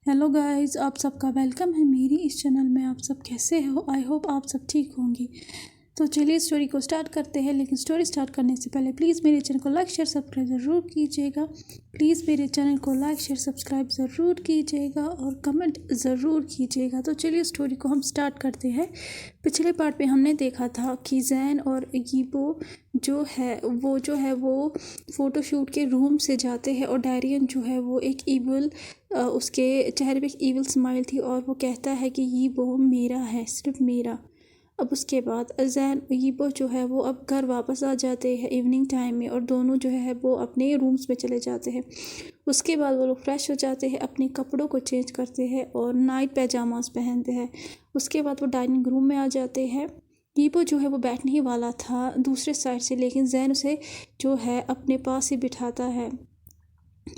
Hello guys, आप सबका welcome है मेरी इस चैनल में। आप सब कैसे हो? आई होप आप सब ठीक होंगे। तो चलिए स्टोरी को स्टार्ट करते हैं। लेकिन स्टोरी स्टार्ट करने से पहले प्लीज़ मेरे चैनल को लाइक शेयर सब्सक्राइब ज़रूर कीजिएगा। प्लीज़ मेरे चैनल को लाइक शेयर सब्सक्राइब ज़रूर कीजिएगा और कमेंट ज़रूर कीजिएगा। तो चलिए स्टोरी को हम स्टार्ट करते हैं। पिछले पार्ट पे हमने देखा था कि जैन और यीबो जो है वो फ़ोटोशूट के रूम से जाते हैं और डायरियन जो है वो एक ईवल उसके चेहरे पे एक ईवल स्माइल थी और वो कहता है कि यीबो मेरा है, सिर्फ मेरा। अब उसके बाद जैन यीबो जो है वो अब घर वापस आ जाते हैं इवनिंग टाइम में और दोनों जो है वो अपने रूम्स में चले जाते हैं। उसके बाद वो लोग फ्रेश हो जाते हैं, अपने कपड़ों को चेंज करते हैं और नाइट पैजामास पहनते हैं। उसके बाद वो डाइनिंग रूम में आ जाते हैं। यीबो जो है वो बैठने ही वाला था दूसरे साइड से, लेकिन जैन उसे जो है अपने पास ही बिठाता है।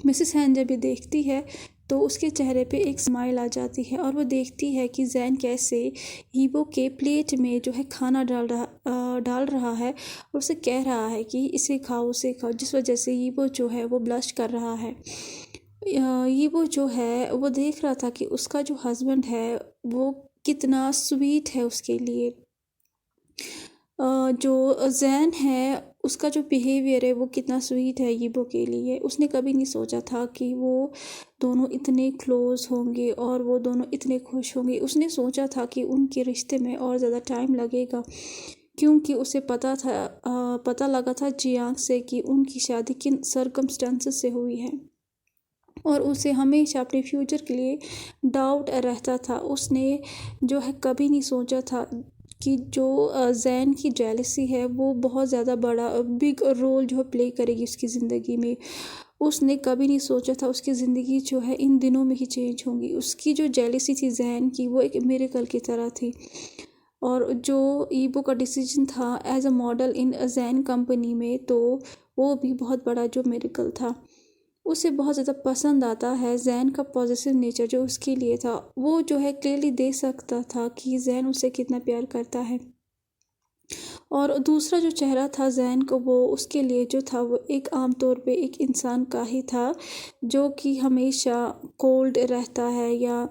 मिसेस हैन जब ये देखती है तो उसके चेहरे पे एक स्माइल आ जाती है और वो देखती है कि जैन कैसे यीबो के प्लेट में जो है खाना डाल रहा है और उसे कह रहा है कि इसे खाओ उसे खाओ, जिस वजह से यीबो जो है वो ब्लश कर रहा है। यीबो जो है वो देख रहा था कि उसका जो हस्बैंड है वो कितना स्वीट है उसके लिए। जो जैन है उसका जो बिहेवियर है वो कितना स्वीट है यीबो के लिए। उसने कभी नहीं सोचा था कि वो दोनों इतने क्लोज होंगे और वो दोनों इतने खुश होंगे। उसने सोचा था कि उनके रिश्ते में और ज़्यादा टाइम लगेगा, क्योंकि उसे पता लगा था जियांग से कि उनकी शादी किन सर्कमस्टेंसेस से हुई है और उसे हमेशा अपने फ्यूचर के लिए डाउट रहता था। उसने जो है कभी नहीं सोचा था कि जो जैन की जेलसी है वो बहुत ज़्यादा बड़ा बिग रोल जो प्ले करेगी उसकी ज़िंदगी में। उसने कभी नहीं सोचा था उसकी ज़िंदगी जो है इन दिनों में ही चेंज होंगी। उसकी जो जेलसी थी जैन की वो एक मिरेकल की तरह थी और जो ईबो का डिसीजन था as a model in Jain company में, तो वो भी बहुत बड़ा जो मिरेकल था। उसे बहुत ज़्यादा पसंद आता है जैन का पॉजिटिव नेचर जो उसके लिए था। वो जो है क्लियरली देख सकता था कि जैन उसे कितना प्यार करता है। और दूसरा जो चेहरा था जैन को, वो उसके लिए जो था वो एक आम तौर पे एक इंसान का ही था जो कि हमेशा कोल्ड रहता है या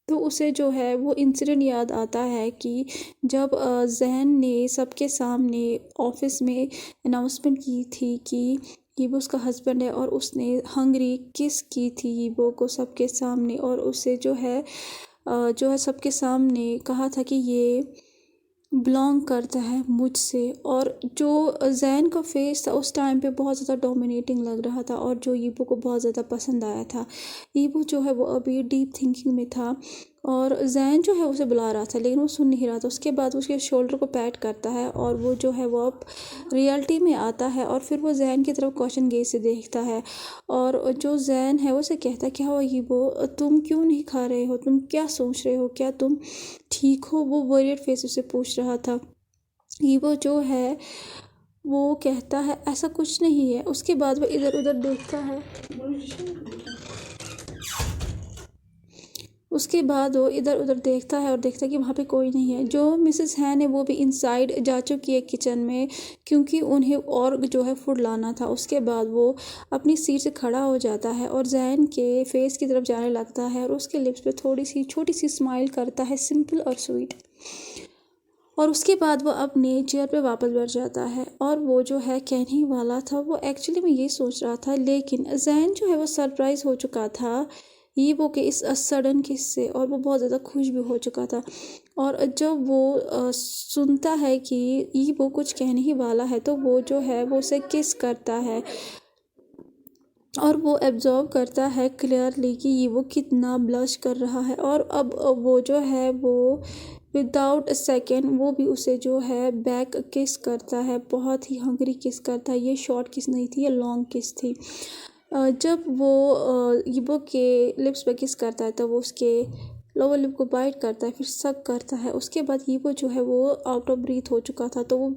तो उसे जो है वो इंसिडेंट याद आता है कि जब जैन ने सबके सामने ऑफिस में अनाउंसमेंट की थी कि यीबो उसका हस्बैंड है और उसने हंगरी किस की थी यीबो को सबके सामने और उसे जो है सबके सामने कहा था कि ये बिलोंग करता है मुझसे। और जो जैन का फेस था उस टाइम पे बहुत ज़्यादा डोमिनेटिंग लग रहा था और जो यीबो को बहुत ज़्यादा पसंद आया था। यीबो जो है वो अभी डीप थिंकिंग में था और जैन जो है उसे बुला रहा था लेकिन वो सुन नहीं रहा था। उसके बाद उसके शोल्डर को पैट करता है और वो जो है वो अब रियलिटी में आता है और फिर वो जैन की तरफ क्वेश्चन गेज से देखता है और जो जैन है उसे कहता है क्या हुआ यीबो, तुम क्यों नहीं खा रहे हो, तुम क्या सोच रहे हो, क्या तुम ठीक हो? वो वरियर फेस से पूछ रहा था। ईवो जो है वो कहता है ऐसा कुछ नहीं है। उसके बाद वो इधर उधर देखता है। उसके बाद वो इधर उधर देखता है और देखता है कि वहाँ पे कोई नहीं है। जो मिसेस हैन है वो भी इनसाइड जा चुकी है किचन में, क्योंकि उन्हें और जो है फूड लाना था। उसके बाद वो अपनी सीट से खड़ा हो जाता है और जैन के फेस की तरफ जाने लगता है और उसके लिप्स पे थोड़ी सी छोटी सी स्माइल करता है, सिंपल और स्वीट। और उसके बाद वो अपने चेयर पे वापस बैठ जाता है और वो जो है कहने ही वाला था वो एक्चुअली में ये सोच रहा था, लेकिन जैन जो है वो सरप्राइज हो चुका था यीबो के इस सडन किस से और वो बहुत ज़्यादा खुश भी हो चुका था। और जब वो सुनता है कि यीबो कुछ कहने ही वाला है तो वो जो है वो उसे किस करता है और वो एब्जॉर्व करता है क्लियरली कि ये वो कितना ब्लश कर रहा है। और अब वो जो है वो विदाउट अ सेकेंड वो भी उसे जो है बैक किस करता है, बहुत ही हंगरी किस करता है। ये शॉर्ट किस नहीं थी, ये लॉन्ग किस थी। जब वो यीबो के लिप्स पे किस करता है तो वो उसके लोअर लिप को बाइट करता है, फिर सक करता है। उसके बाद यीबो जो है वो आउट ऑफ ब्रीथ हो चुका था तो वो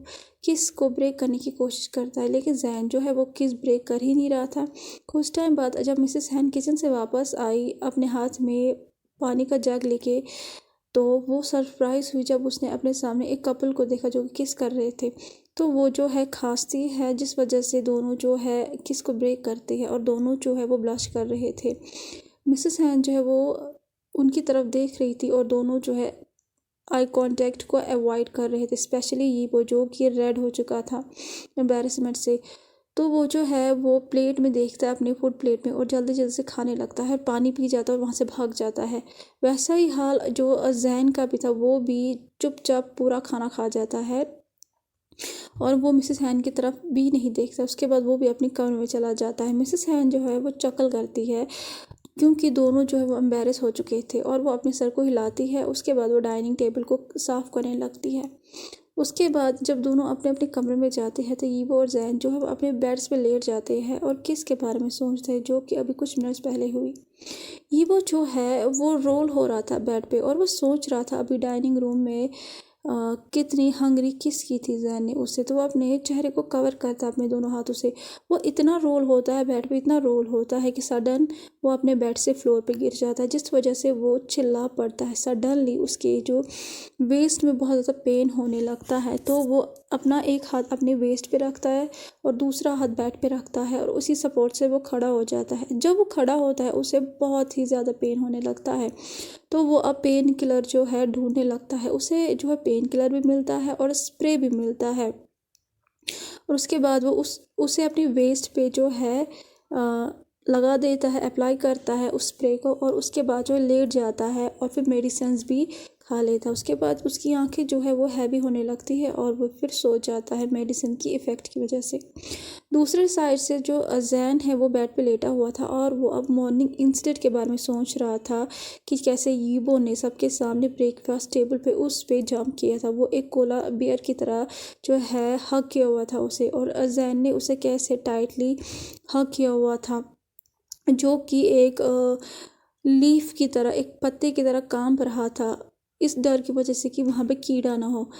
किस को ब्रेक करने की कोशिश करता है, लेकिन जैन जो है वो किस ब्रेक कर ही नहीं रहा था। कुछ टाइम बाद जब मिसेस हैन किचन से वापस आई अपने हाथ में पानी का जग लेके, तो वो सरप्राइज़ हुई जब उसने अपने सामने एक कपल को देखा जो कि किस कर रहे थे। तो वो जो है खांसती है, जिस वजह से दोनों जो है किस को ब्रेक करती है और दोनों जो है वो ब्लश कर रहे थे। मिसेस हैन जो है वो उनकी तरफ देख रही थी और दोनों जो है आई कांटेक्ट को अवॉइड कर रहे थे, स्पेशली ये वो जो कि रेड हो चुका था एम्बैरेसमेंट से। तो वो जो है वो प्लेट में देखता है, अपनी फूड प्लेट में, और जल्दी जल्दी से खाने लगता है, पानी पी जाता है और वहाँ से भाग जाता है। वैसा ही हाल जो जैन का भी था, वो भी चुपचाप पूरा खाना खा जाता है और वो मिसेस हैन की तरफ भी नहीं देखता। उसके बाद वो भी अपने कमरे में चला जाता है। मिसेस हैन जो है वो चकल करती है क्योंकि दोनों जो है वो एम्बेरस हो चुके थे, और वो अपने सर को हिलाती है। उसके बाद वो डाइनिंग टेबल को साफ़ करने लगती है। उसके बाद जब दोनों अपने अपने कमरे में जाते हैं तो यीबो और जैन जो है वो अपने बेड्स पे लेट जाते हैं और किस के बारे में सोचते हैं, जो कि अभी कुछ मिनट्स पहले हुई। यीबो जो है वो रोल हो रहा था बेड पे और वो सोच रहा था अभी डाइनिंग रूम में कितनी हंगरी किस की थी जैन ने उससे। तो वो अपने चेहरे को कवर करता है अपने दोनों हाथों से। वो इतना रोल होता है बेड पे, इतना रोल होता है कि सडन वो अपने बेड से फ्लोर पे गिर जाता है, जिस वजह से वो चिल्ला पड़ता है। सडनली उसके जो वेस्ट में बहुत ज़्यादा पेन होने लगता है, तो वो अपना एक हाथ अपने वेस्ट पे रखता है और दूसरा हाथ बेड पे रखता है और उसी सपोर्ट से वो खड़ा हो जाता है। जब वो खड़ा होता है उसे बहुत ही ज़्यादा पेन होने लगता है, तो वो अब पेन किलर जो है ढूंढने लगता है। उसे जो है पेन किलर भी मिलता है और स्प्रे भी मिलता है, और उसके बाद वो उसे अपनी वेस्ट पे जो है लगा देता है, अप्लाई करता है उस स्प्रे को, और उसके बाद जो लेट जाता है और फिर मेडिसिन्स भी खा लेता है। उसके बाद उसकी आंखें जो है वो हैवी होने लगती है और वो फिर सो जाता है मेडिसिन की इफ़ेक्ट की वजह से। दूसरे साइड से जो जैन है वो बेड पे लेटा हुआ था और वो अब मॉर्निंग इंसिडेंट के बारे में सोच रहा था कि कैसे यीबो ने सबके सामने ब्रेकफास्ट टेबल पे उस पे जंप किया था। वो एक कोला बियर की तरह जो है हग किया हुआ था उसे, और जैन ने उसे कैसे टाइटली हग किया हुआ था, जो कि एक लीफ की तरह, एक पत्ते की तरह कांप रहा था, इस डर की वजह से कि वहाँ पे कीड़ा ना हो।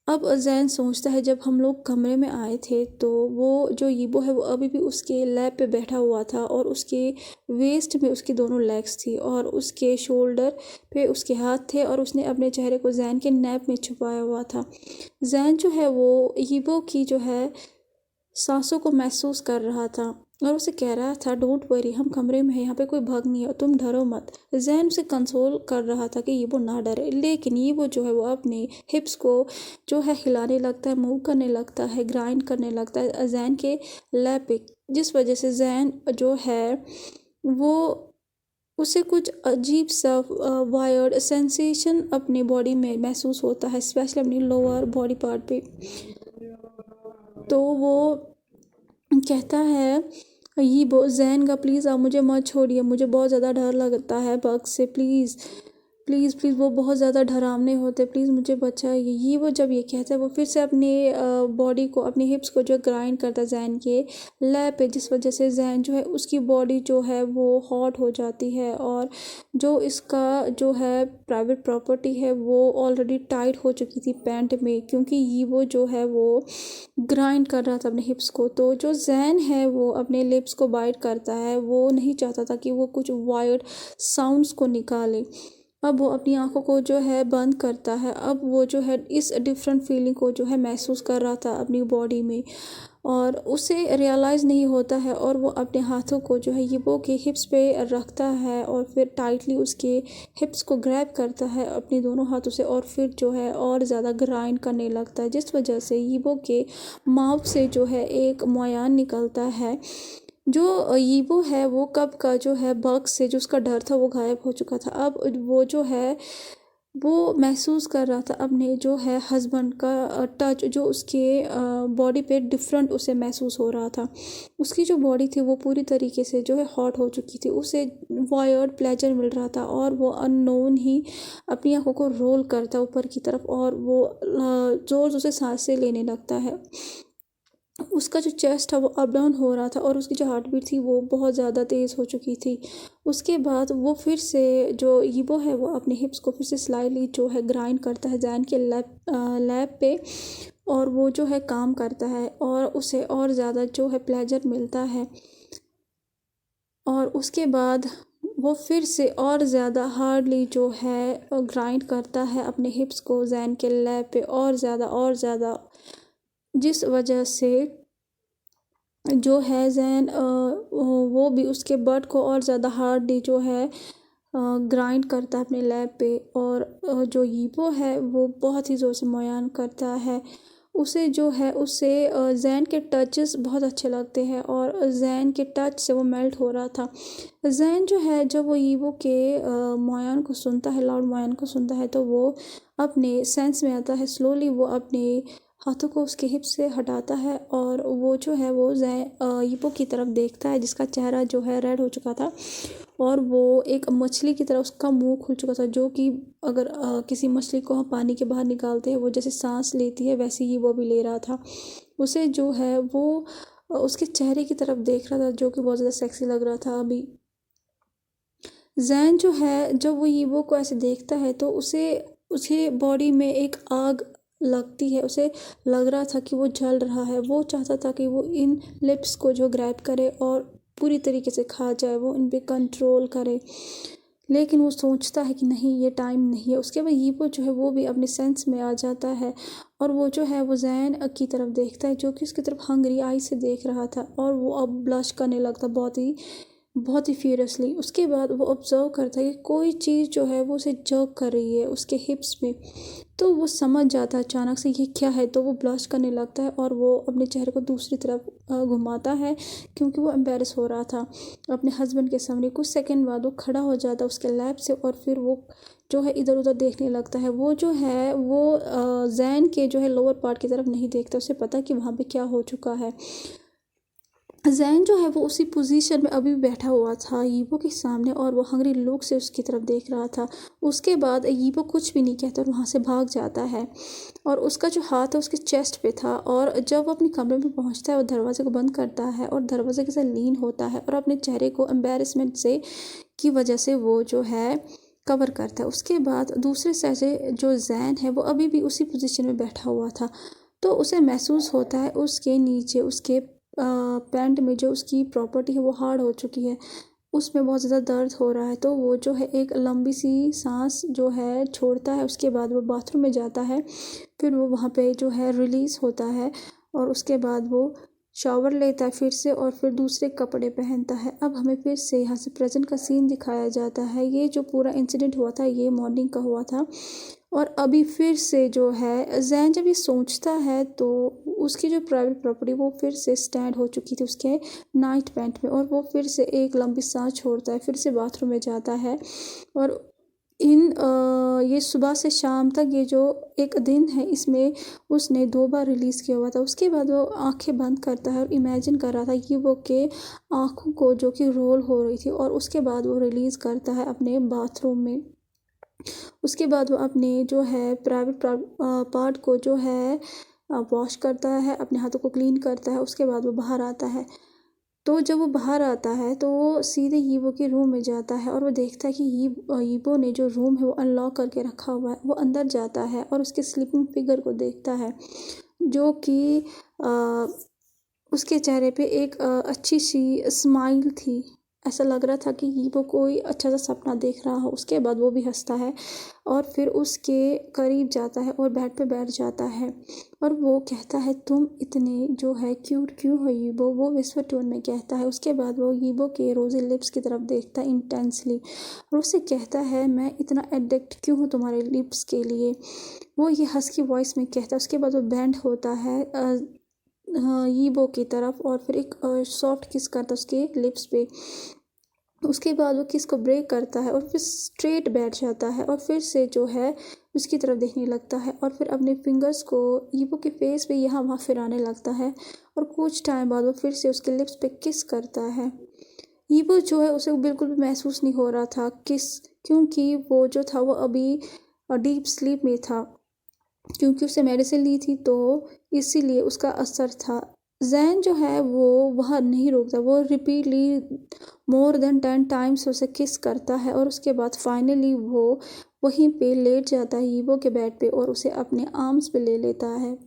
अब जैन सोचता है जब हम लोग कमरे में आए थे तो वो जो यीबो है वो अभी भी उसके लैब पे बैठा हुआ था और उसके वेस्ट में उसकी दोनों लेग्स थी और उसके शोल्डर पे उसके हाथ थे, और उसने अपने चेहरे को जैन के नैप में छुपाया हुआ था। जैन जो है वो यीबो की जो है सांसों को महसूस कर रहा था और उसे कह रहा था डोंट वरी, हम कमरे में हैं, यहाँ पे कोई भग नहीं है, तुम डरो मत। जैन उसे कंसोल कर रहा था कि ये वो ना डरे, लेकिन ये वो जो है वो अपने हिप्स को जो है हिलाने लगता है, मूव करने लगता है, ग्राइंड करने लगता है जैन के लैप पे, जिस वजह से जैन जो है वो उसे कुछ अजीब सा वायर्ड सेंसेशन अपनी बॉडी में महसूस होता है, स्पेशली अपनी लोअर बॉडी पार्ट पे। तो वो कहता है ये जैन का प्लीज़ आप मुझे मत छोड़िए, मुझे बहुत ज़्यादा डर लगता है बग से, प्लीज़ प्लीज़ प्लीज़, वो बहुत ज़्यादा डरावने होते, प्लीज़ मुझे बचाइए। ये वो जब ये कहता है वो फिर से अपने बॉडी को, अपने हिप्स को जो ग्राइंड करता है जैन के लैप पे, जिस वजह से जैन जो है उसकी बॉडी जो है वो हॉट हो जाती है और जो इसका जो है प्राइवेट प्रॉपर्टी है वो ऑलरेडी टाइट हो चुकी थी पैंट में, क्योंकि ये वो जो है वो ग्राइंड कर रहा था अपने हिप्स को। तो जो जैन है वो अपने लिप्स को बाइट करता है, वो नहीं चाहता था कि वो कुछ वायर्ड साउंड्स को निकाले। अब वो अपनी आंखों को जो है बंद करता है। अब वो जो है इस डिफरेंट फीलिंग को जो है महसूस कर रहा था अपनी बॉडी में, और उसे रियलाइज़ नहीं होता है, और वो अपने हाथों को जो है यीबो के हिप्स पे रखता है और फिर टाइटली उसके हिप्स को ग्रैब करता है अपनी दोनों हाथों से, और फिर जो है और ज़्यादा ग्राइंड करने लगता है, जिस वजह से यीबो के माउथ से जो है एक मोयान निकलता है। जो यीबो है वो कब का जो है बग से जो उसका डर था वो गायब हो चुका था। अब वो जो है वो महसूस कर रहा था अपने जो है हस्बैंड का टच, जो उसके बॉडी पे डिफरेंट उसे महसूस हो रहा था। उसकी जो बॉडी थी वो पूरी तरीके से जो है हॉट हो चुकी थी, उसे वायर्ड प्लेजर मिल रहा था, और वो अननोन ही अपनी आंखों को रोल करता ऊपर की तरफ, और वो ज़ोर से सांसें लेने लगता है। उसका जो चेस्ट था वो अप डाउन हो रहा था और उसकी जो हार्ट बीट थी वो बहुत ज़्यादा तेज़ हो चुकी थी। उसके बाद वो फिर से जो यीबो है वो अपने हिप्स को फिर से स्लाइटली जो है ग्राइंड करता है जैन के लैब पे, और वो जो है काम करता है और उसे और ज़्यादा जो है प्लेजर मिलता है। और उसके बाद वो फिर से और ज़्यादा हार्डली जो है ग्राइंड करता है अपने हिप्स को जैन के लैब पे और ज़्यादा, जिस वजह से जो है जैन वो भी उसके बट को और ज़्यादा हार्डली जो है ग्राइंड करता है अपने लैब पे। और जो यीबो है वो बहुत ही ज़ोर से मोयान करता है। उसे जो है उससे जैन के टचेस बहुत अच्छे लगते हैं और जैन के टच से वो मेल्ट हो रहा था। जैन जो है जब वो यीबो के मोयान को सुनता है, लाउड मोयान को सुनता है, तो वो अपने सेंस में आता है। स्लोली वो अपने हाथों को उसके हिप से हटाता है और वो जो है वो यीबो की तरफ देखता है जिसका चेहरा जो है रेड हो चुका था और वो एक मछली की तरह उसका मुंह खुल चुका था, जो कि अगर किसी मछली को हम पानी के बाहर निकालते हैं वो जैसे सांस लेती है वैसे ही वो भी ले रहा था। उसे जो है वो उसके चेहरे की तरफ देख रहा था जो कि बहुत ज़्यादा सेक्सी लग रहा था। अभी जैन जो है जब वो यीबो को ऐसे देखता है तो उसे उसके बॉडी में एक आग लगती है। उसे लग रहा था कि वो जल रहा है। वो चाहता था कि वो इन लिप्स को जो ग्रैब करे और पूरी तरीके से खा जाए, वो इन पे कंट्रोल करे, लेकिन वो सोचता है कि नहीं, ये टाइम नहीं है। उसके बाद यीबो जो है वो भी अपने सेंस में आ जाता है और वो जो है वो जैन की तरफ देखता है जो कि उसकी तरफ हंगरी आई से देख रहा था और वो अब ब्लश करने लगता बहुत ही फ्यूरियसली। उसके बाद वो ऑब्जर्व करता है कि कोई चीज़ जो है वो उसे जर्क कर रही है उसके हिप्स में। तो वो समझ जाता है अचानक से ये क्या है, तो वो ब्लश करने लगता है और वो अपने चेहरे को दूसरी तरफ घुमाता है क्योंकि वो एम्बेरस हो रहा था अपने हस्बैंड के सामने। कुछ सेकंड बाद वो खड़ा हो जाता है उसके लैब से और फिर वो जो है इधर उधर देखने लगता है। वो जो है वो जैन के जो है लोअर पार्ट की तरफ नहीं देखता। उसे पता कि वहाँ पे क्या हो चुका है। जैन जो है वो उसी पोजीशन में अभी बैठा हुआ था यीबो के सामने और वो हंगरी लुक से उसकी तरफ देख रहा था। उसके बाद यीबो कुछ भी नहीं कहता और वहाँ से भाग जाता है और उसका जो हाथ है उसके चेस्ट पे था। और जब वो अपने कमरे में पहुँचता है वो दरवाजे को बंद करता है और दरवाजे के साथ लीन होता है और अपने चेहरे को एम्बेरसमेंट से की वजह से वो जो है कवर करता है। उसके बाद दूसरे साइड से जो जैन है वो अभी भी उसी पोजीशन में बैठा हुआ था। तो उसे महसूस होता है उसके नीचे उसके पैंट में जो उसकी प्रॉपर्टी है वो हार्ड हो चुकी है, उसमें बहुत ज़्यादा दर्द हो रहा है। तो वो जो है एक लंबी सी सांस जो है छोड़ता है। उसके बाद वो बाथरूम में जाता है, फिर वो वहाँ पे जो है रिलीज़ होता है और उसके बाद वो शावर लेता है फिर से और फिर दूसरे कपड़े पहनता है। अब हमें फिर से यहाँ से प्रेजेंट का सीन दिखाया जाता है। ये जो पूरा इंसिडेंट हुआ था ये मॉर्निंग का हुआ था और अभी फिर से जो है जैन जब ये सोचता है तो उसकी जो प्राइवेट प्रॉपर्टी वो फिर से स्टैंड हो चुकी थी उसके नाइट पैंट में और वो फिर से एक लंबी सांस छोड़ता है, फिर से बाथरूम में जाता है। और ये सुबह से शाम तक ये जो एक दिन है इसमें उसने 2 बार रिलीज़ किया हुआ था। उसके बाद वो आंखें बंद करता है और इमेजिन कर रहा था कि वो के आँखों को जो कि रोल हो रही थी और उसके बाद वो रिलीज़ करता है अपने बाथरूम में। उसके बाद वो अपने जो है प्राइवेट पार्ट को जो है वॉश करता है, अपने हाथों को क्लीन करता है। उसके बाद वो बाहर आता है। तो जब वो बाहर आता है तो वो सीधे यीबो के रूम में जाता है और वो देखता है कि यीबो ने जो रूम है वो अनलॉक करके रखा हुआ है। वो अंदर जाता है और उसके स्लीपिंग फिगर को देखता है जो कि उसके चेहरे पे एक अच्छी सी स्माइल थी। ऐसा लग रहा था कि यीबो कोई अच्छा सा सपना देख रहा हो। उसके बाद वो भी हंसता है और फिर उसके करीब जाता है और बेड पे बैठ जाता है और वो कहता है तुम इतने जो है क्यूट क्यों हो यीबो, वो विस्पर टोन में कहता है। उसके बाद वो यीबो के रोज़े लिप्स की तरफ देखता है इंटेंसली और उससे कहता है मैं इतना एडिक्ट क्यों हूँ तुम्हारे लिप्स के लिए, वो ये हस्की वॉइस में कहता है। उसके बाद वो बैंड होता है यीबो की तरफ और फिर एक सॉफ्ट किस करता है उसके लिप्स पे। उसके बाद वो किस को ब्रेक करता है और फिर स्ट्रेट बैठ जाता है और फिर से जो है उसकी तरफ देखने लगता है और फिर अपने फिंगर्स को यीबो के फेस पे यहाँ वहाँ फिराने लगता है और कुछ टाइम बाद वो फिर से उसके लिप्स पे किस करता है। यीबो जो है उसे बिल्कुल भी महसूस नहीं हो रहा था किस, क्योंकि वो जो था वो अभी डीप स्लीप में था क्योंकि उसे मेडिसिन ली थी तो इसीलिए उसका असर था। जैन जो है वो वह नहीं रोकता, वो रिपीटली मोर देन 10 टाइम्स उसे किस करता है और उसके बाद फाइनली वो वहीं पे लेट जाता है यीबो के बेड पे और उसे अपने आर्म्स पे ले लेता है।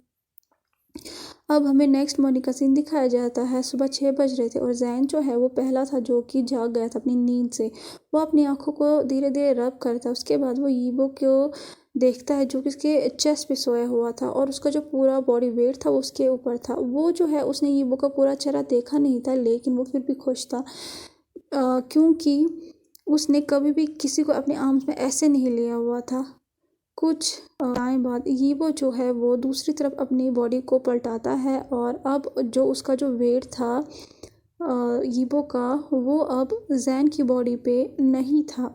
अब हमें नेक्स्ट मॉर्निंग का सीन दिखाया जाता है। सुबह 6 बज रहे थे और जैन जो है वो पहला था जो कि जाग गया था अपनी नींद से। वो अपनी आंखों को धीरे धीरे रब करता है। उसके बाद वो यीबो को देखता है जो कि उसके चेस्ट पे सोया हुआ था और उसका जो पूरा बॉडी वेट था वो उसके ऊपर था। वो जो है उसने यीबो का पूरा चेहरा देखा नहीं था, लेकिन वो फिर भी खुश था क्योंकि उसने कभी भी किसी को अपने आर्म्स में ऐसे नहीं लिया हुआ था। कुछ टाइम बाद यीबो जो है वो दूसरी तरफ अपनी बॉडी को पलटाता है और अब जो उसका जो वेट था यीबो का, वो अब जैन की बॉडी पे नहीं था।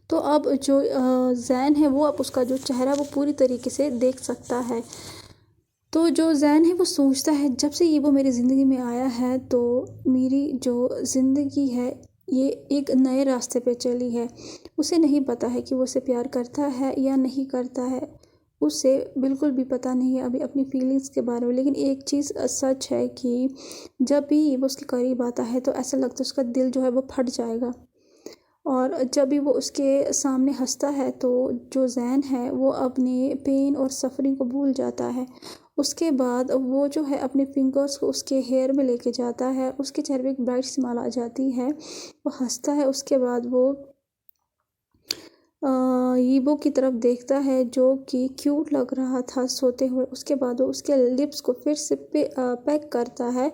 तो अब जो जैन है वो अब उसका जो चेहरा वो पूरी तरीके से देख सकता है। तो जो जैन है वो सोचता है जब से यीबो मेरी ज़िंदगी में आया है तो मेरी जो ज़िंदगी है ये एक नए रास्ते पे चली है। उसे नहीं पता है कि वो उसे प्यार करता है या नहीं करता है। उसे बिल्कुल भी पता नहीं है अभी अपनी फीलिंग्स के बारे में। लेकिन एक चीज़ सच है कि जब भी वो उसके करीब आता है तो ऐसा लगता है उसका दिल जो है वो फट जाएगा। और जब भी वो उसके सामने हंसता है तो जो जैन है वो अपने पेन और सफरिंग को भूल जाता है। उसके बाद वो जो है अपने फिंगर्स को उसके हेयर में लेके जाता है। उसके चेहरे पे एक ब्राइट स्माइल आ जाती है, वो हंसता है। उसके बाद वो यीबो की तरफ देखता है जो कि क्यूट लग रहा था सोते हुए। उसके बाद वो उसके लिप्स को फिर से पैक करता है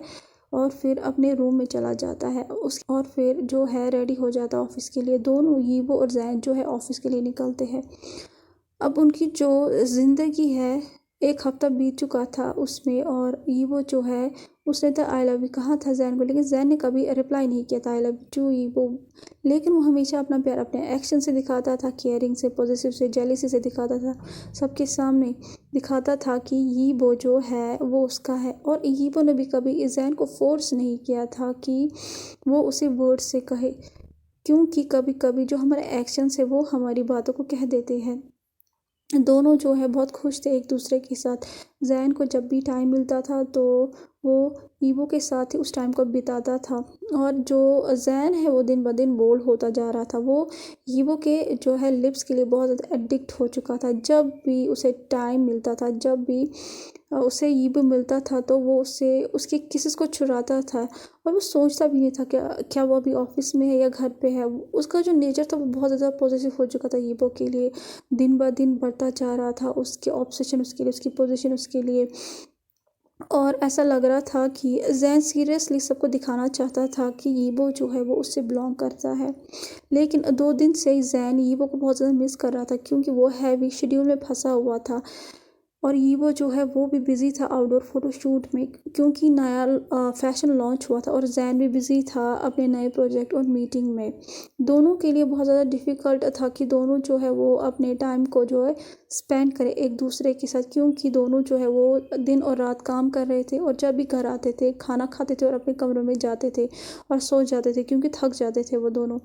और फिर अपने रूम में चला जाता है। और फिर जो है रेडी हो जाता है ऑफिस के लिए। दोनों यीबो और जैन जो है ऑफिस के लिए निकलते हैं। अब उनकी जो ज़िंदगी है, एक हफ्ता बीत चुका था उसमें और यीबो जो है उसने तो आई लव यू कहा था जैन को, लेकिन जैन ने कभी रिप्लाई नहीं किया था आई लव यू टू यीबो। लेकिन वो हमेशा अपना प्यार अपने एक्शन से दिखाता था, केयरिंग से, पॉजिटिव से, जेलिसी से दिखाता था। सबके सामने दिखाता था कि यीबो जो है वो उसका है। और यीबो ने भी कभी जैन को फोर्स नहीं किया था कि वो उसे वर्ड से कहे, क्योंकि कभी कभी जो हमारे एक्शन है वो हमारी बातों को कह देते हैं। दोनों जो है बहुत खुश थे एक दूसरे के साथ। जैन को जब भी टाइम मिलता था तो वो यीबो के साथ ही उस टाइम को बिताता था। और जो जैन है वो दिन ब दिन बोल्ड होता जा रहा था। वो यीबो के जो है लिप्स के लिए बहुत ज़्यादा एडिक्ट हो चुका था। जब भी उसे टाइम मिलता था, जब भी उसे यीबो मिलता था तो वो उससे उसके किसेस को चुराता था। और वो सोचता भी नहीं था क्या वो अभी ऑफिस में है या घर पे है। उसका जो नेचर था वो बहुत ज़्यादा पॉजिटिव हो चुका था यीबो के लिए। दिन ब दिन बढ़ता जा रहा था उसके ऑब्सेशन उसके लिए, उसकी पोजीशन उसके लिए। और ऐसा लग रहा था कि जैन सीरियसली सबको दिखाना चाहता था कि यीबो जो है वो उससे बिलोंग करता है। लेकिन 2 दिन से ही जैन यीबो को बहुत ज़्यादा मिस कर रहा था क्योंकि वो हैवी शेड्यूल में फंसा हुआ था। और यीबो जो है वो भी बिज़ी था आउटडोर फोटोशूट में क्योंकि नया फैशन लॉन्च हुआ था। और जैन भी बिज़ी था अपने नए प्रोजेक्ट और मीटिंग में। दोनों के लिए बहुत ज़्यादा डिफ़िकल्ट था कि दोनों जो है वो अपने टाइम को जो है स्पेंड करें एक दूसरे के साथ, क्योंकि दोनों जो है वो दिन और रात काम कर रहे थे। और जब भी घर आते थे खाना खाते थे और अपने कमरों में जाते थे और सो जाते थे क्योंकि थक जाते थे वो दोनों।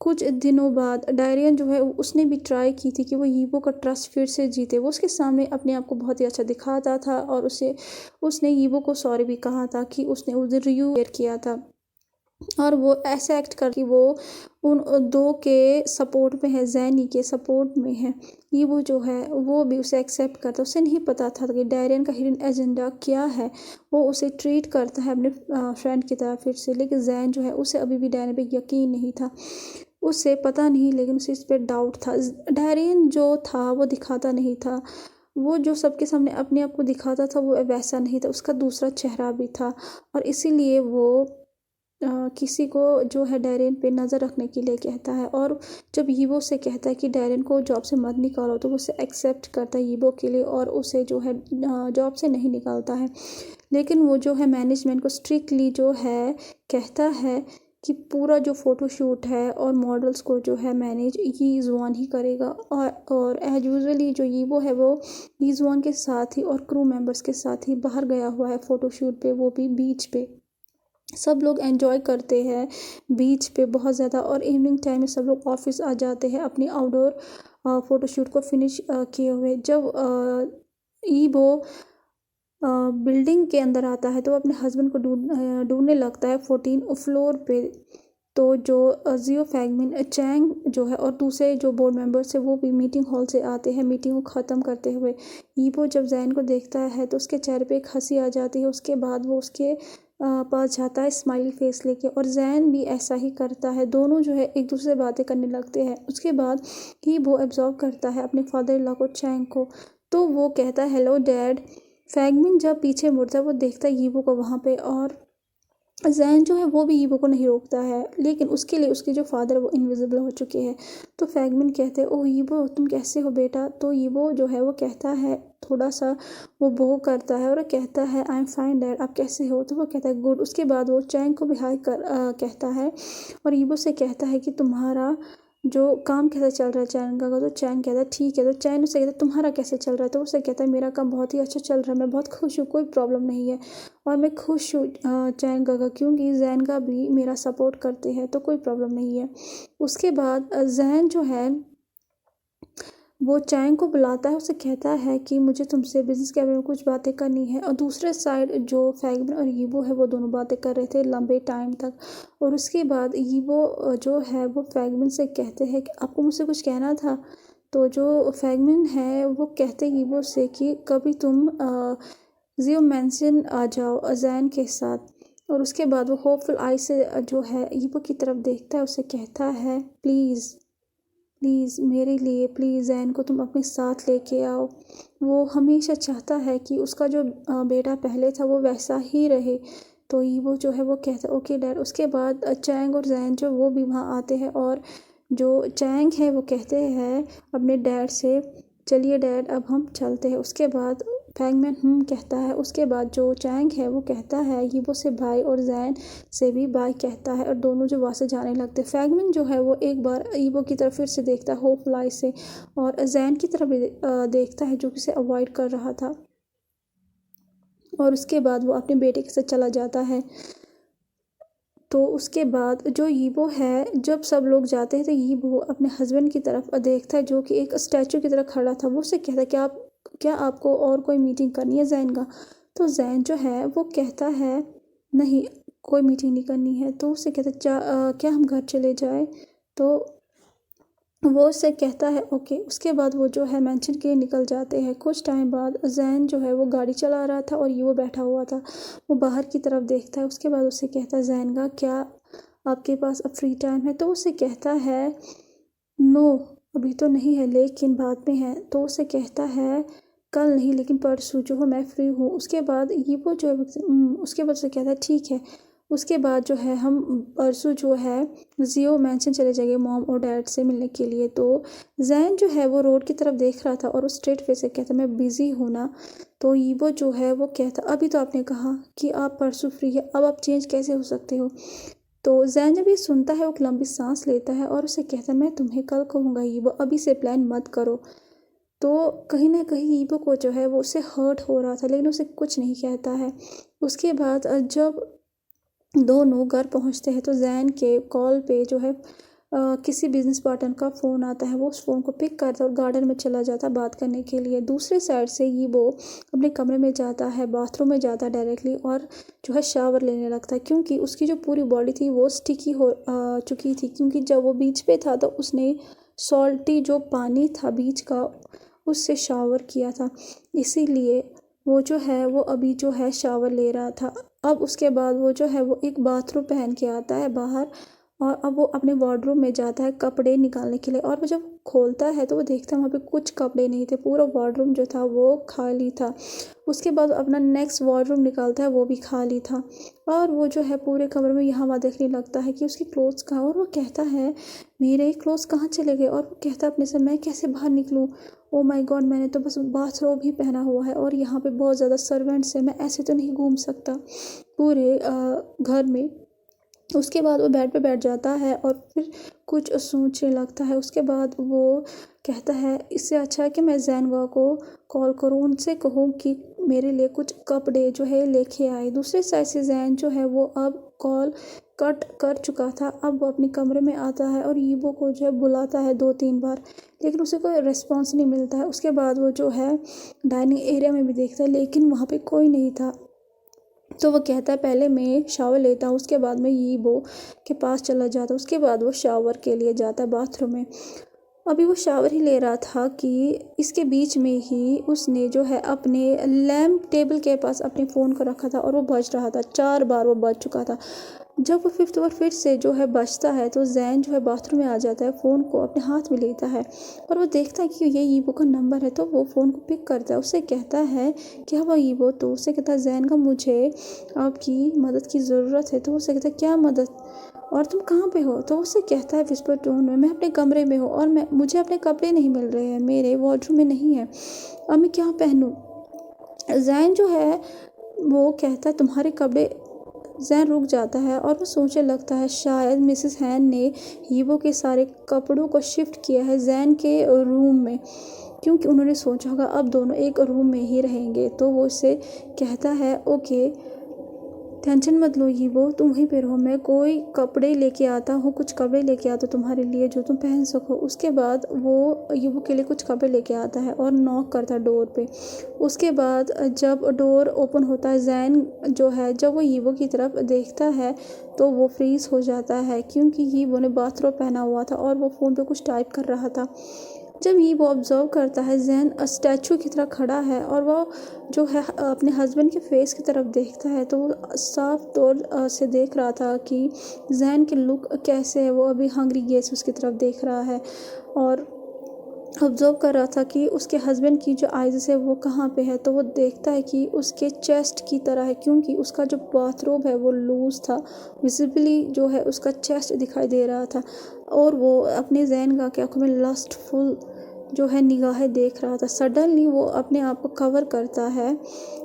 कुछ दिनों बाद डायरियन जो है उसने भी ट्राई की थी कि वो यीबो का ट्रस्ट फिर से जीते। वो उसके सामने अपने आप को बहुत ही अच्छा दिखाता था और उसने यीबो को सॉरी भी कहा था कि उसने उस दिन रियू किया था। और वो ऐसे एक्ट कर कि वो उन दो के सपोर्ट में है, जैनी के सपोर्ट में है। यीबो जो है वो भी उसे एक्सेप्ट करता। उसे नहीं पता था कि डायरियन का हिडन एजेंडा क्या है। वो उसे ट्रीट करता है अपने फ्रेंड की तरह फिर से। लेकिन जैन जो है उसे अभी भी डायरियन पे यकीन नहीं था। उसे पता नहीं, लेकिन उसे इस पर डाउट था। डायरियन जो था वो दिखाता नहीं था। वो जो सबके सामने अपने आप को दिखाता था वो वैसा नहीं था, उसका दूसरा चेहरा भी था। और इसीलिए वो किसी को जो है डायरियन पे नज़र रखने के लिए कहता है। और जब यीबो से कहता है कि डायरियन को जॉब से मत निकालो तो वो उसे एक्सेप्ट करता है यीबो के लिए और उसे जो है जॉब से नहीं निकालता है। लेकिन वो जो है मैनेजमेंट को स्ट्रिक्टली जो है कहता है कि पूरा जो फ़ोटोशूट है और मॉडल्स को जो है मैनेज यीज़ुआन ही करेगा। और एज यूजुअली जो यीबो है वो यीज़ुआन के साथ ही और क्रू मेंबर्स के साथ ही बाहर गया हुआ है फ़ोटोशूट पे, वो भी बीच पे। सब लोग एंजॉय करते हैं बीच पे बहुत ज़्यादा। और इवनिंग टाइम में सब लोग ऑफिस आ जाते हैं अपनी आउटडोर फ़ोटोशूट को फिनिश किए हुए। जब ईबो बिल्डिंग के अंदर आता है तो वो अपने हस्बैंड को ढूंढने लगता है 14 फ्लोर पे। तो जो जियो फैगमिन चैंग जो है और दूसरे जो बोर्ड मेंबर्स है वो भी मीटिंग हॉल से आते हैं मीटिंग को ख़त्म करते हुए। ईबो जब जैन को देखता है तो उसके चेहरे पे एक हंसी आ जाती है। उसके बाद वो उसके पास जाता है स्माइली फेस लेके और जैन भी ऐसा ही करता है। दोनों जो है एक दूसरे से बातें करने लगते हैं। उसके बाद ईबो एब्जॉर्व करता है अपने फादर इन लॉ को चैंग को। तो वो कहता है हेलो डैड। फैगमिन जब पीछे मुड़ता है वो देखता है ईबो को वहाँ पे और जैन जो है वो भी ईबो को नहीं रोकता है, लेकिन उसके लिए उसके जो फादर है वो इनविजिबल हो चुके हैं। तो फैगमिन कहते हैं ओह ईबो तुम कैसे हो बेटा। तो ईबो जो है वो कहता है थोड़ा सा वो बो करता है और कहता है आई एम फाइन डैड आप कैसे हो। तो वो कहता है गुड। उसके बाद वो चैंग को भी हाय कहता है और ईबो से कहता है कि तुम्हारा जो काम कैसा चल रहा है चैन का। तो चैन कहता है ठीक है। तो चैन उसे कहता है तुम्हारा कैसे चल रहा है। तो उसे कहता है मेरा काम बहुत ही अच्छा चल रहा है मैं बहुत खुश हूँ कोई प्रॉब्लम नहीं है और मैं खुश हूँ चैन का क्योंकि जैन का भी मेरा सपोर्ट करते हैं तो कोई प्रॉब्लम नहीं है। उसके बाद जैन जो है वो चैंग को बुलाता है। उसे कहता है कि मुझे तुमसे बिजनेस के बारे में कुछ बातें करनी है और दूसरे साइड जो फैगमिन और ईबो है वो दोनों बातें कर रहे थे लंबे टाइम तक। और उसके बाद ईबो जो है वो फैगमिन से कहते हैं कि आपको मुझसे कुछ कहना था। तो जो फैगमिन है वो कहते ईबो से कि कभी तुम जियो मैंसन आ जाओ जैन के साथ। और उसके बाद वो होपफुल आई से जो है ईबो की तरफ देखता है। उसे कहता है प्लीज़ प्लीज़ मेरे लिए प्लीज़ जैन को तुम अपने साथ लेके आओ। वो हमेशा चाहता है कि उसका जो बेटा पहले था वो वैसा ही रहे। तो ईबो जो है वो कहता है ओके डैड। उसके बाद चैंग और जैन जो वो भी वहाँ आते हैं और जो चैंग है वो कहते हैं अपने डैड से चलिए डैड अब हम चलते हैं। उसके बाद फैगमैन कहता है। उसके बाद जो चैंग है वो कहता है ईबो से बाय और जैन से भी बाय कहता है और दोनों जो वहाँ से जाने लगते हैं। फैगमैन जो है वो एक बार ईबो की तरफ फिर से देखता है होपफुल आई से और जैन की तरफ भी देखता है जो कि उसे अवॉइड कर रहा था। और उसके बाद वो अपने बेटे के साथ चला जाता है। तो उसके बाद जो ईबो है जब सब लोग जाते हैं तो ईबो अपने हस्बैंड की तरफ देखता है जो कि एक स्टैचू की तरह खड़ा था। वो उससे कहता है क्या आपको और कोई मीटिंग करनी है जैन का। तो जैन जो है वो कहता है नहीं कोई मीटिंग नहीं करनी है। तो उससे कहता है क्या हम घर चले जाए। तो वो उससे कहता है ओके। उसके बाद वो जो है मेंशन के निकल जाते हैं। कुछ टाइम बाद जैन जो है वो गाड़ी चला रहा था और ये बैठा हुआ था। वो बाहर की तरफ देखता है। उसके बाद उससे कहता है जैन का क्या आपके पास अब फ्री टाइम है। तो उससे कहता है नो अभी तो नहीं है लेकिन बाद में है। तो उसे कहता है कल नहीं लेकिन परसों जो है मैं फ्री हूँ। उसके बाद ये वो जो है उसके बाद उसे कहता है ठीक है। उसके बाद जो है हम परसों जो है जियो मैंशन चले जाएंगे मॉम और डैड से मिलने के लिए। तो जैन जो है वो रोड की तरफ देख रहा था और वो स्ट्रेट फेस से कहता मैं बिज़ी हूँ ना। तो ईबो जो है वो कहता अभी तो आपने कहा कि आप परसों फ्री है अब आप चेंज कैसे हो सकते हो। तो जैन जब ये सुनता है वो एक लंबी सांस लेता है और उसे कहता है मैं तुम्हें कल कहूँगा ईबो अभी से प्लान मत करो। तो कहीं ना कहीं ईबो को जो है वो उससे हर्ट हो रहा था लेकिन उसे कुछ नहीं कहता है। उसके बाद जब दोनों घर पहुंचते हैं तो जैन के कॉल पे जो है किसी बिजनेस पार्टनर का फ़ोन आता है। वो उस फ़ोन को पिक करता है और गार्डन में चला जाता है बात करने के लिए। दूसरे साइड से वो अपने कमरे में जाता है बाथरूम में जाता है डायरेक्टली और जो है शावर लेने लगता है क्योंकि उसकी जो पूरी बॉडी थी वो स्टिकी हो चुकी थी क्योंकि जब वो बीच पे था तो उसने सॉल्टी जो पानी था बीच का उससे शावर किया था। इसीलिए वो जो है वो अभी जो है शावर ले रहा था। अब उसके बाद वो जो है वो एक बाथरूम पहन के आता है बाहर और अब वो अपने वार्डरोब में जाता है कपड़े निकालने के लिए। और वो जब खोलता है तो वो देखता है वहाँ पे कुछ कपड़े नहीं थे पूरा वार्डरोब जो था वो खाली था। उसके बाद अपना नेक्स्ट वार्डरोब निकालता है वो भी खाली था और वो जो है पूरे कमरे में यहाँ वहाँ देखने लगता है कि उसकी क्लोथ्स कहाँ। और वो कहता है मेरे क्लोथ्स कहाँ चले गए। और वो कहता है अपने से मैं कैसे बाहर निकलूँ। ओ माय गॉड मैंने तो बस बाथरोब ही पहना हुआ है और यहाँ पे बहुत ज़्यादा सर्वेंट्स हैं मैं ऐसे तो नहीं घूम सकता पूरे घर में। उसके बाद वो बेड पे बैठ जाता है और फिर कुछ सोचने लगता है। उसके बाद वो कहता है इससे अच्छा है कि मैं जैनगा को कॉल करूँ उनसे कहूँ कि मेरे लिए कुछ कपड़े जो है लेके आए। दूसरे साइड से जैन जो है वो अब कॉल कट कर चुका था। अब वो अपने कमरे में आता है और ईबो को जो है बुलाता है 2-3 बार लेकिन उसे कोई रिस्पॉन्स नहीं मिलता है। उसके बाद वो जो है डाइनिंग एरिया में भी देखता है लेकिन वहाँ पे कोई नहीं था। तो वो कहता है पहले मैं शावर लेता हूँ, उसके बाद मैं यीबो के पास चला जाता हूँ। उसके बाद वो शावर के लिए जाता है बाथरूम में। अभी वो शावर ही ले रहा था कि इसके बीच में ही उसने जो है अपने लैम्प टेबल के पास अपने फ़ोन को रखा था और वो बज रहा था। 4 बार वो बज चुका था। जब वो 5th बार फिर से जो है बजता है तो जैन जो है बाथरूम में आ जाता है, फ़ोन को अपने हाथ में लेता है और वो देखता है कि ये यीबो का नंबर है। तो वो फ़ोन को पिक करता है, उससे कहता है क्या हुआ यीबो? तो उससे कहता है जैन का मुझे आपकी मदद की ज़रूरत है। तो उससे कहता है क्या मदद और तुम कहाँ पे हो? तो उससे कहता है विस्पर टोन में, मैं अपने कमरे में हूँ और मुझे अपने कपड़े नहीं मिल रहे हैं, मेरे वॉर्डरोब में नहीं है, अब मैं क्या पहनूँ? जैन जो है वो कहता है तुम्हारे कपड़े। जैन रुक जाता है और वो सोचने लगता है शायद मिसेस हैन ने यीबो के सारे कपड़ों को शिफ्ट किया है जैन के रूम में, क्योंकि उन्होंने सोचा होगा अब दोनों एक रूम में ही रहेंगे। तो वो उससे कहता है ओके टेंशन मत लो यीबो, तुम वहीं पे रहो, मैं कोई कपड़े लेके आता हूँ, कुछ कपड़े लेके आता हूँ तुम्हारे लिए जो तुम पहन सको। उसके बाद वो यीबो के लिए कुछ कपड़े लेके आता है और नॉक करता है डोर पे। उसके बाद जब डोर ओपन होता है जैन जो है जब वो यीबो की तरफ देखता है तो वो फ्रीज़ हो जाता है, क्योंकि यीबो ने बाथरोब पहना हुआ था और वो फ़ोन पे कुछ टाइप कर रहा था। जब ये वो ऑब्ज़र्व करता है जैन स्टैचू की तरह खड़ा है और वो जो है अपने हस्बैंड के फेस की तरफ देखता है, तो वो साफ तौर से देख रहा था कि जैन की लुक कैसे है। वो अभी हंग्री गेस उसकी तरफ देख रहा है और ऑब्ज़र्व कर रहा था कि उसके हस्बैंड की जो आइज़ है वो कहाँ पे है। तो वो देखता है कि उसके चेस्ट की तरह है, क्योंकि उसका जो बाथरोब है वो लूज़ था, विजिबली जो है उसका चेस्ट दिखाई दे रहा था और वो अपने जैन की आंखों में लस्टफुल जो है निगाहें देख रहा था। सडनली वो अपने आप को कवर करता है,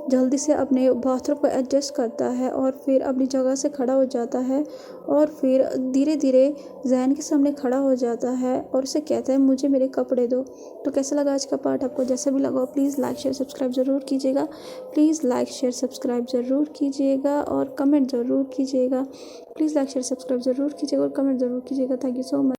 जल्दी से अपने बाथरूम को एडजस्ट करता है और फिर अपनी जगह से खड़ा हो जाता है और फिर धीरे धीरे जैन के सामने खड़ा हो जाता है और उसे कहता है मुझे मेरे कपड़े दो। तो कैसा लगा आज का पार्ट? आपको जैसा भी लगा प्लीज़ लाइक शेयर सब्सक्राइब ज़रूर कीजिएगा। प्लीज़ लाइक शेयर सब्सक्राइब ज़रूर कीजिएगा और कमेंट ज़रूर कीजिएगा। प्लीज़ लाइक शेयर सब्सक्राइब ज़रूर कीजिएगा और कमेंट ज़रूर कीजिएगा। Thank you so much.